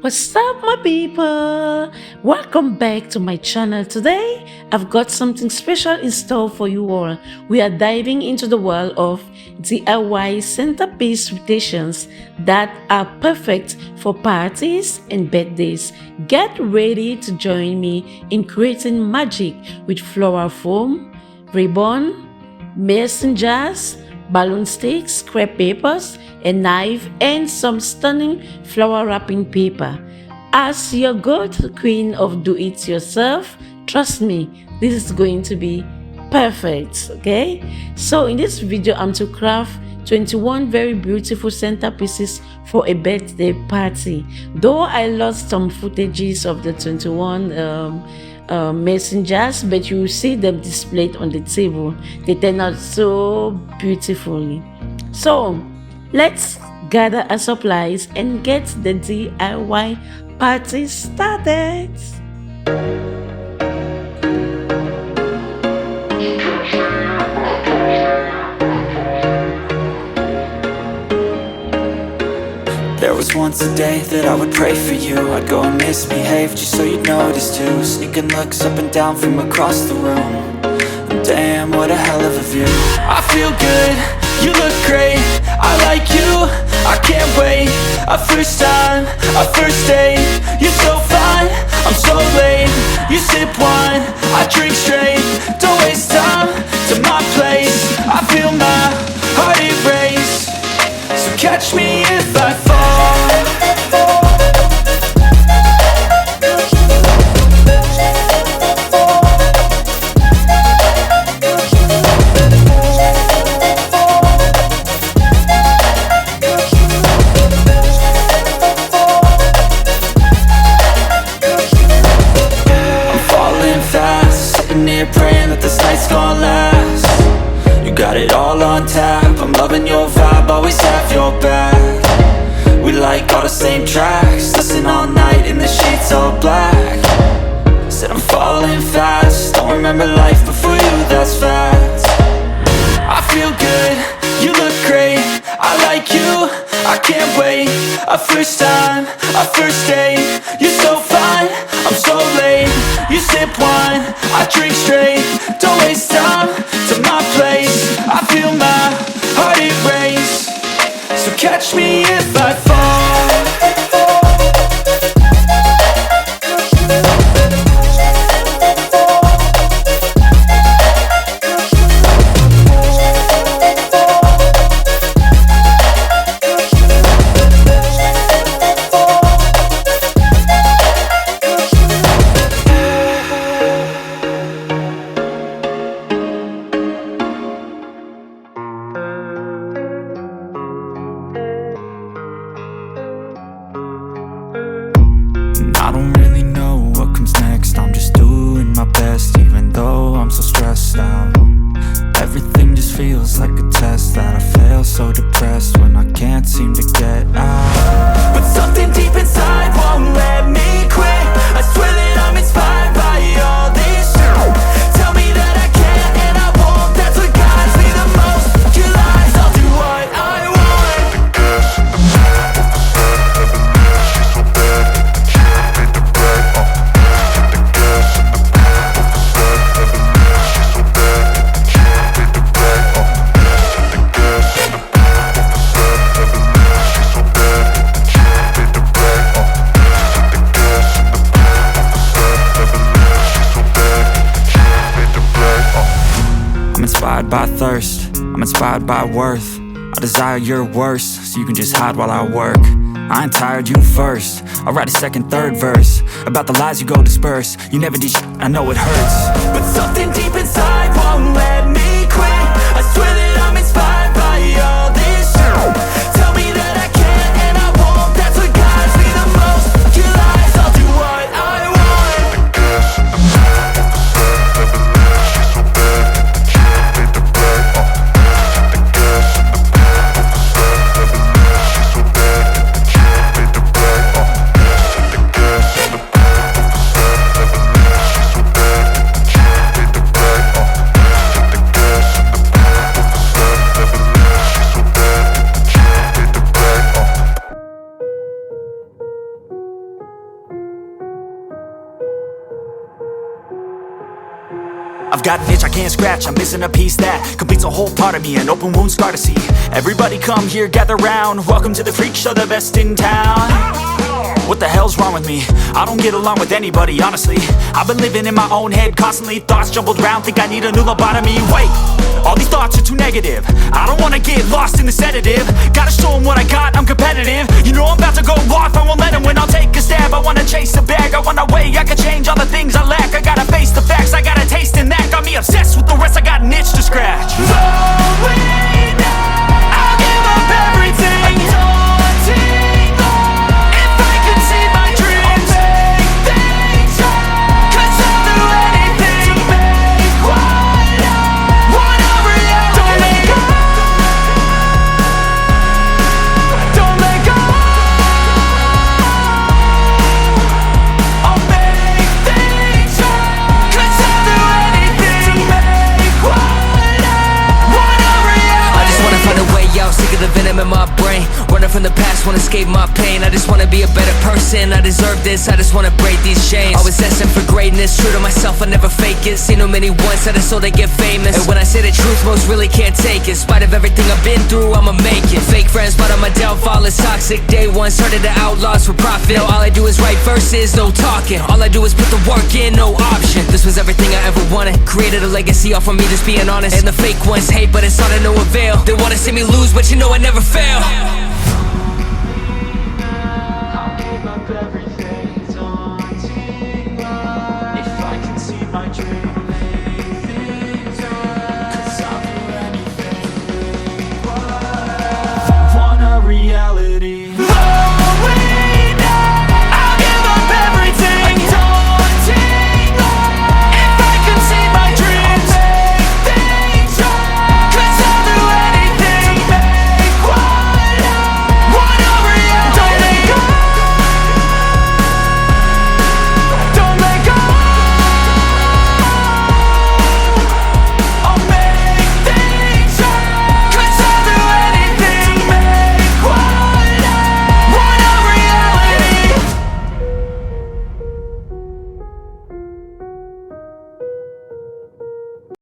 What's up, my people? Welcome back to my channel. Today, I've got something special in store for you all. We are diving into the world of DIY centerpiece rotations that are perfect for parties and birthdays. Get ready to join me in creating magic with floral foam, ribbon, mason jars, balloon sticks, crepe papers, a knife, and some stunning flower wrapping paper. As your go-to queen of do-it-yourself, trust me, this is going to be perfect, okay? So in this video, I'm to craft 21 very beautiful centerpieces for a birthday party. Though I lost some footages of the 21 mason jars, but you will see them displayed on the table. They turn out so beautifully. So let's gather our supplies and get the DIY party started. There was once a day that I would pray for you. I'd go and misbehave just so you'd notice too. Sneaking looks up and down from across the room. And damn, what a hell of a view. I feel good, you look great, I like you, I can't wait. A first time, a first date. You're so fine, I'm so late. You sip wine, I drink straight. Don't waste time to my place. I feel my heart erase. So catch me if I fall. Praying that this night's gonna last. You got it all on tap, I'm loving your vibe, always have your back. We like all the same tracks, listen all night in the sheets all black. Said I'm falling fast, don't remember life before you, that's fact. I feel good, you look great, I like you, I can't wait. A first time, a first date. You're so fine, I'm so late. You sip wine, I drink straight. Don't waste time to my place. I feel my heart erase. So catch me if I fall. I don't really know what comes next, I'm just doing my best, even though I'm so stressed out. Everything just feels like a test that I fail, so depressed when I can't seem to get out. But something deep inside won't let me quit. I swear that I'm inspired by all this shit. Tell me that I can and I won't, that's what guides me the most. Your lies, I'll do what I want. I'm inspired by thirst, I'm inspired by worth. I desire your worst, so you can just hide while I work. I ain't tired, you first. I'll write a second, third verse about the lies you go disperse. You never did shit, I know it hurts. But something deep inside won't let me quit. I swear that I'm inspired by all this shit. Tell me that I can and I won't, that's what guides me the most. Your lies, I'll do what I want. I've got an itch I can't scratch, I'm missing a piece that completes a whole part of me, an open wound scar to see. Everybody come here, gather round, welcome to the freak show, the best in town. What the hell's wrong with me? I don't get along with anybody, honestly. I've been living in my own head constantly, thoughts jumbled round, think I need a new lobotomy. Wait, all these thoughts are too negative, I don't wanna get lost in the sedative. Gotta show them what I got, I'm competitive. You know I'm about to go off, I won't let them win, I'll take a stab. I wanna chase the bag, I wanna weigh, I can change all the things I lack. I gotta face the facts, I got a taste in that. Got me obsessed with the rest, I got an itch to scratch. Slowly now, I'll give up everything. Daunting though, if I could see my dreams, I'll make things right. 'Cause I'll do anything to make what I want a reality. Don't let go, don't let go. I'll make things right. 'Cause I'll do anything to make what I want a reality. I just wanna find a way out, sick of the venom in my brain. Running from the past, wanna escape my pain. I just wanna be a better person, I deserve this. I just wanna break these chains. Always asking for greatness, true to myself, I never fake it. Seen too many once, I just so they get famous. And when I say the truth, most really can't take it. In spite of everything I've been through, I'ma make it. Fake friends, but on my downfall is toxic. Day one, started the outlaws for profit. Now all I do is write verses, no talking. All I do is put the work in, no option. This was everything I ever wanted. Created a legacy off of me, just being honest. And the fake ones hate, but it's all to no avail. They wanna see me lose, but you know I never fail.